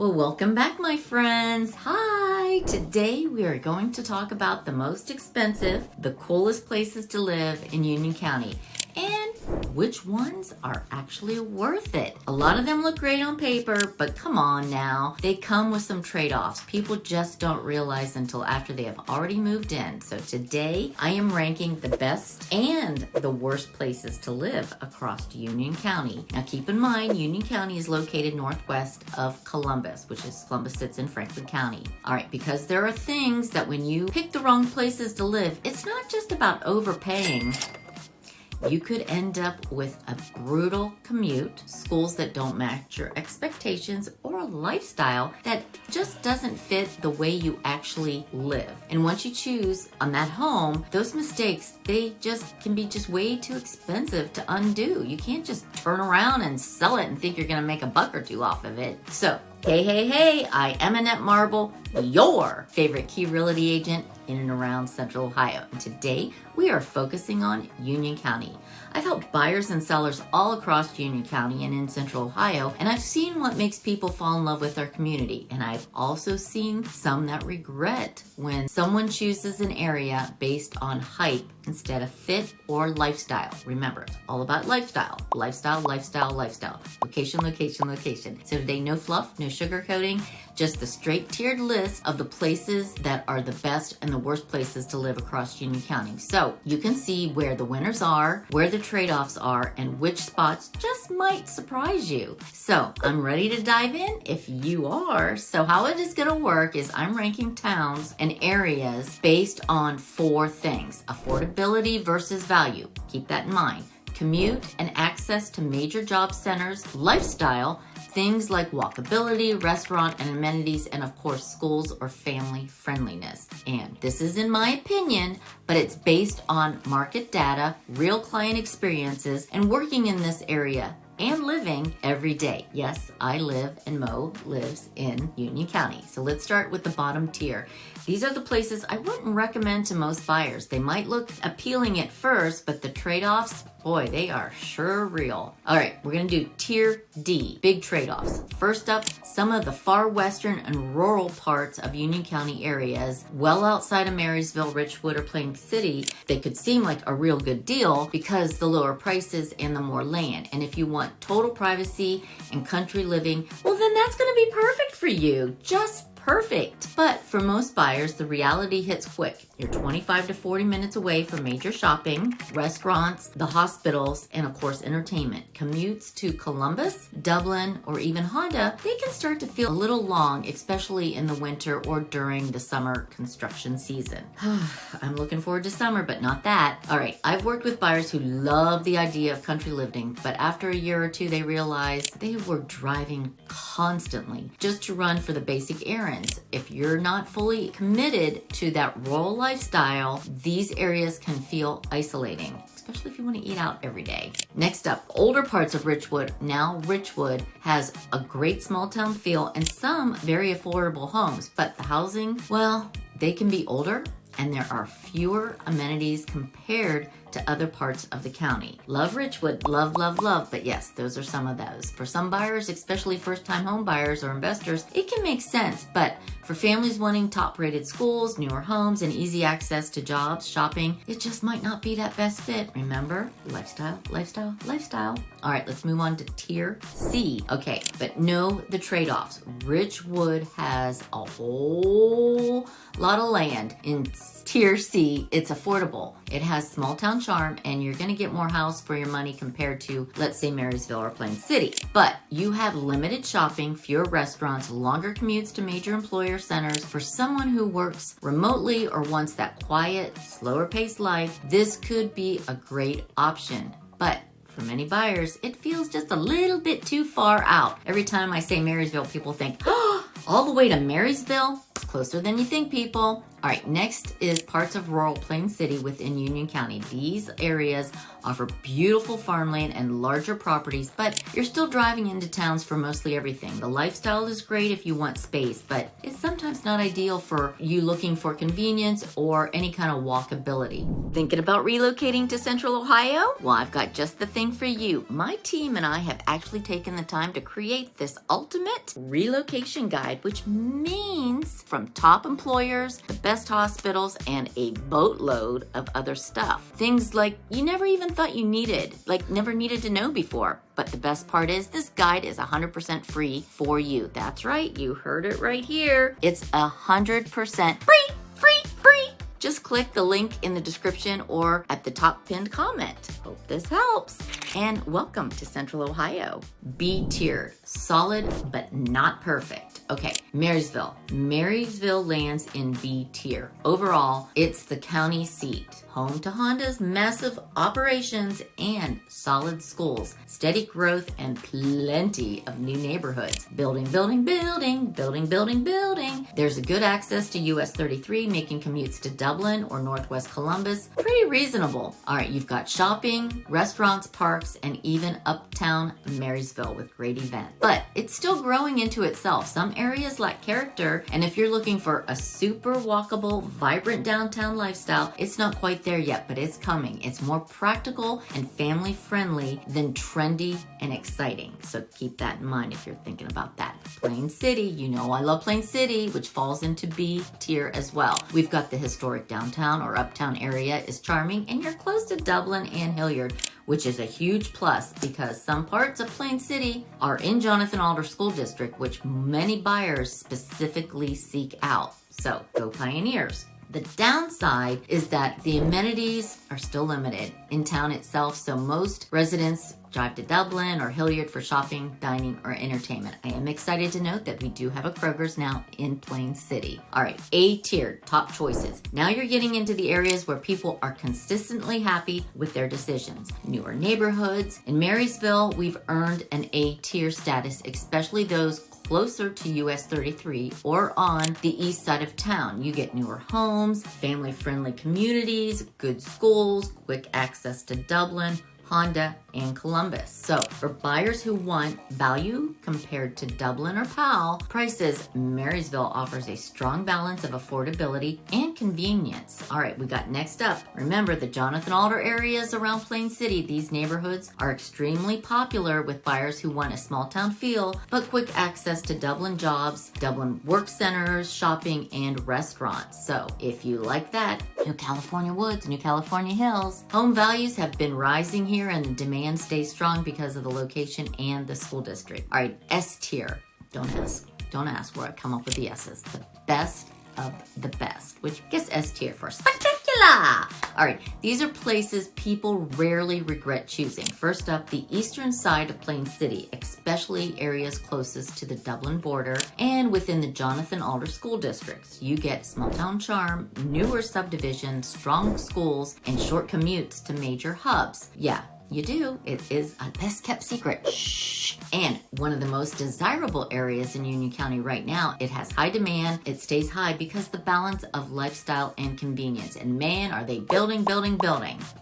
Well, welcome back, my friends. Hi! Today we are going to talk about the most expensive, the coolest places to live in Union County, and which ones are actually worth it. A lot of them look great on paper, but come on now. They come with some trade-offs. People just don't realize until after they have already moved in. So today I am ranking the best and the worst places to live across Union County. Now keep in mind, Union County is located northwest of Columbus, Columbus sits in Franklin County. All right, because there are things that when you pick the wrong places to live, it's not just about overpaying. You could end up with a brutal commute, schools that don't match your expectations, or a lifestyle that just doesn't fit the way you actually live. And once you choose on that home, those mistakes, they just can be just way too expensive to undo. You can't just turn around and sell it and think you're gonna make a buck or two off of it. So, hey, I am Annette Marble, your favorite key realty agent in and around Central Ohio. And today we are focusing on Union County. I've helped buyers and sellers all across Union County and in Central Ohio, and I've seen what makes people fall in love with our community. And I've also seen some that regret when someone chooses an area based on hype instead of fit or lifestyle. Remember, it's all about lifestyle. Lifestyle. Location. So today, no fluff, no sugarcoating, just the straight tiered list of the places that are the best and the worst places to live across Union County. So you can see where the winners are, where the trade-offs are, and which spots just might surprise you. So I'm ready to dive in if you are. So how it is gonna work is I'm ranking towns and areas based on 4 things: affordability versus value. Keep that in mind. Commute and access to major job centers, lifestyle, things like walkability, restaurant and amenities, and of course schools or family friendliness. And this is in my opinion, but it's based on market data, real client experiences, and working in this area and living every day. Yes, I live and Mo lives in Union County. So let's start with the bottom tier. These are the places I wouldn't recommend to most buyers. They might look appealing at first, but the trade-offs, boy, they are sure real. All right, we're gonna do tier D, big trade-offs. First up, some of the far western and rural parts of Union County areas, well outside of Marysville, Richwood, or Plain City, they could seem like a real good deal because the lower prices and the more land. And if you want total privacy and country living, well then that's gonna be perfect for you. Just perfect. But for most buyers, the reality hits quick. You're 25 to 40 minutes away from major shopping, restaurants, the hospitals, and of course entertainment. Commutes to Columbus, Dublin, or even Honda, they can start to feel a little long, especially in the winter or during the summer construction season. I'm looking forward to summer, but not that. All right, I've worked with buyers who love the idea of country living, but after a year or two, they realized they were driving constantly just to run for the basic errands. If you're not fully committed to that rural lifestyle, these areas can feel isolating, especially if you want to eat out every day. Next up, older parts of Richwood. Now Richwood has a great small town feel and some very affordable homes, but the housing, well, they can be older and there are fewer amenities compared to other parts of the county. Love Richwood, love, but yes, those are some of those. For some buyers, especially first-time home buyers or investors, it can make sense, but for families wanting top-rated schools, newer homes, and easy access to jobs, shopping, it just might not be that best fit. Remember, lifestyle. All right, let's move on to tier C. Okay, but know the trade-offs. Richwood has a whole lot of land. In tier C, it's affordable. It has small town charm, and you're gonna get more house for your money compared to, let's say, Marysville or Plain City. But you have limited shopping, fewer restaurants, longer commutes to major employer centers. For someone who works remotely or wants that quiet, slower paced life, this could be a great option. But for many buyers, it feels just a little bit too far out. Every time I say Marysville, people think, oh, all the way to Marysville? It's closer than you think, people. All right, next is parts of rural Plain City within Union County. These areas offer beautiful farmland and larger properties, but you're still driving into towns for mostly everything. The lifestyle is great if you want space, but it's sometimes not ideal for you looking for convenience or any kind of walkability. Thinking about relocating to Central Ohio? Well, I've got just the thing for you. My team and I have actually taken the time to create this ultimate relocation guide, which means from top employers, the best hospitals, and a boatload of other stuff. Things like you never even thought you needed, like never needed to know before. But the best part is this guide is 100% free for you. That's right, you heard it right here. It's 100% free. Just click the link in the description or at the top pinned comment. Hope this helps. And welcome to Central Ohio. B tier, solid but not perfect. Okay, Marysville. Marysville lands in B tier. Overall, it's the county seat, home to Honda's massive operations and solid schools, steady growth, and plenty of new neighborhoods. Building. There's a good access to US 33, making commutes to Dublin or Northwest Columbus pretty reasonable. All right, you've got shopping, restaurants, parks, and even uptown Marysville with great events. But it's still growing into itself. Some areas lack character, and if you're looking for a super walkable, vibrant downtown lifestyle, it's not quite there yet, but it's coming. It's more practical and family friendly than trendy and exciting. So keep that in mind if you're thinking about that. Plain City, you know I love Plain City, which falls into B tier as well. We've got the historic downtown or uptown area is charming, and you're close to Dublin and Hilliard, which is a huge plus because some parts of Plain City are in Jonathan Alder School District, which many buyers specifically seek out. So go Pioneers. The downside is that the amenities are still limited in town itself, so most residents drive to Dublin or Hilliard for shopping, dining, or entertainment. I am excited to note that we do have a Kroger's now in Plain City. All right, A tier, top choices. Now you're getting into the areas where people are consistently happy with their decisions. Newer neighborhoods. In Marysville, we've earned an A tier status, especially those closer to US 33 or on the east side of town. You get newer homes, family-friendly communities, good schools, quick access to Dublin, Honda, and Columbus. So for buyers who want value compared to Dublin or Powell prices, Marysville offers a strong balance of affordability and convenience. All right, we got next up. Remember the Jonathan Alder areas around Plain City. These neighborhoods are extremely popular with buyers who want a small town feel, but quick access to Dublin jobs, Dublin work centers, shopping, and restaurants. So if you like that, New California Woods, New California Hills. Home values have been rising here and the demand stays strong because of the location and the school district. All right, S tier. Don't ask where I come up with the S's. The best of the best, which gets S tier for spectacular. All right, these are places people rarely regret choosing. First up, the eastern side of Plain City, especially areas closest to the Dublin border and within the Jonathan Alder school districts. You get small town charm, newer subdivisions, strong schools, and short commutes to major hubs. Yeah, you do. It is a best kept secret. Shh. And one of the most desirable areas in Union County right now. It has high demand. It stays high because the balance of lifestyle and convenience. And man, are they building.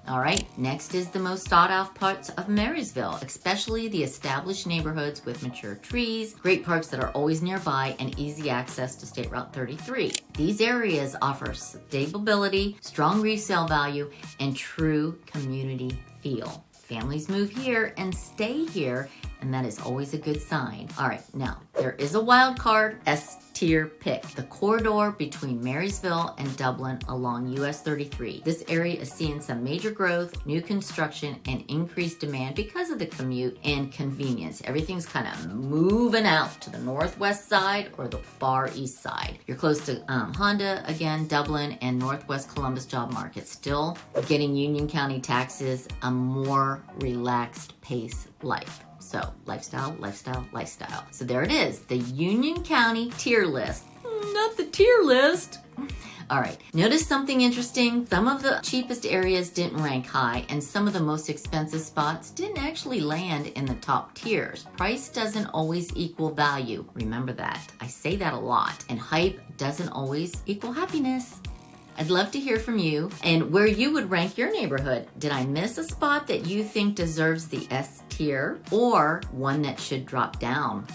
All right. Next is the most sought out parts of Marysville, especially the established neighborhoods with mature trees, great parks that are always nearby, and easy access to State Route 33. These areas offer stability, strong resale value, and true community feel. Families move here and stay here, and that is always a good sign. All right, now, there is a wild card S tier pick, the corridor between Marysville and Dublin along US 33. This area is seeing some major growth, new construction, and increased demand because of the commute and convenience. Everything's kind of moving out to the northwest side or the far east side. You're close to Honda, again, Dublin, and Northwest Columbus job market. Still getting Union County taxes, a more relaxed pace life. So lifestyle. So there it is, the Union County tier list. Not the tier list. All right, notice something interesting. Some of the cheapest areas didn't rank high, and some of the most expensive spots didn't actually land in the top tiers. Price doesn't always equal value. Remember that. I say that a lot. And hype doesn't always equal happiness. I'd love to hear from you and where you would rank your neighborhood. Did I miss a spot that you think deserves the S tier or one that should drop down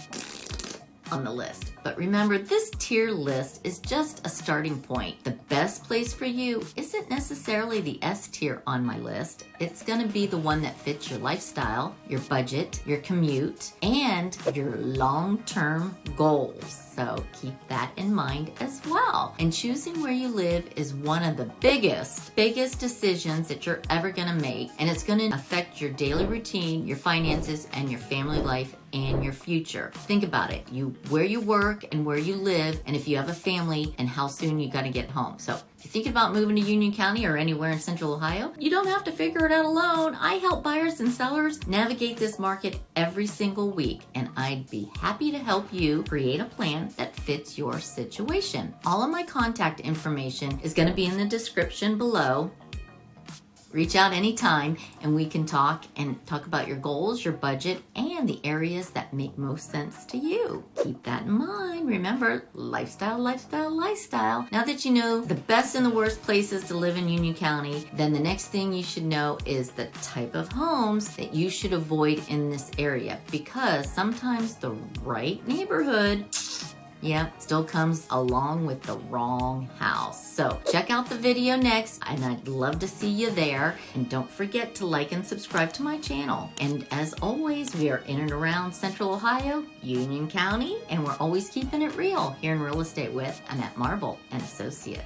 on the list? But remember, this tier list is just a starting point. The best place for you isn't necessarily the S tier on my list. It's going to be the one that fits your lifestyle, your budget, your commute, and your long-term goals. So keep that in mind as well. And choosing where you live is one of the biggest decisions that you're ever going to make. And it's going to affect your daily routine, your finances, and your family life and your future. Think about it. Where you work and where you live, and if you have a family, and how soon you got to get home. So if you're thinking about moving to Union County or anywhere in Central Ohio, you don't have to figure it out alone. I help buyers and sellers navigate this market every single week, and I'd be happy to help you create a plan that fits your situation. All of my contact information is going to be in the description below. Reach out anytime and we can talk about your goals, your budget, and the areas that make most sense to you. Keep that in mind. Remember, lifestyle, lifestyle, lifestyle. Now that you know the best and the worst places to live in Union County, then the next thing you should know is the type of homes that you should avoid in this area, because sometimes the right neighborhood still comes along with the wrong house. So check out the video next, and I'd love to see you there. And don't forget to like and subscribe to my channel. And as always, we are in and around Central Ohio, Union County, and we're always keeping it real here in real estate with Annette Marble and Associates.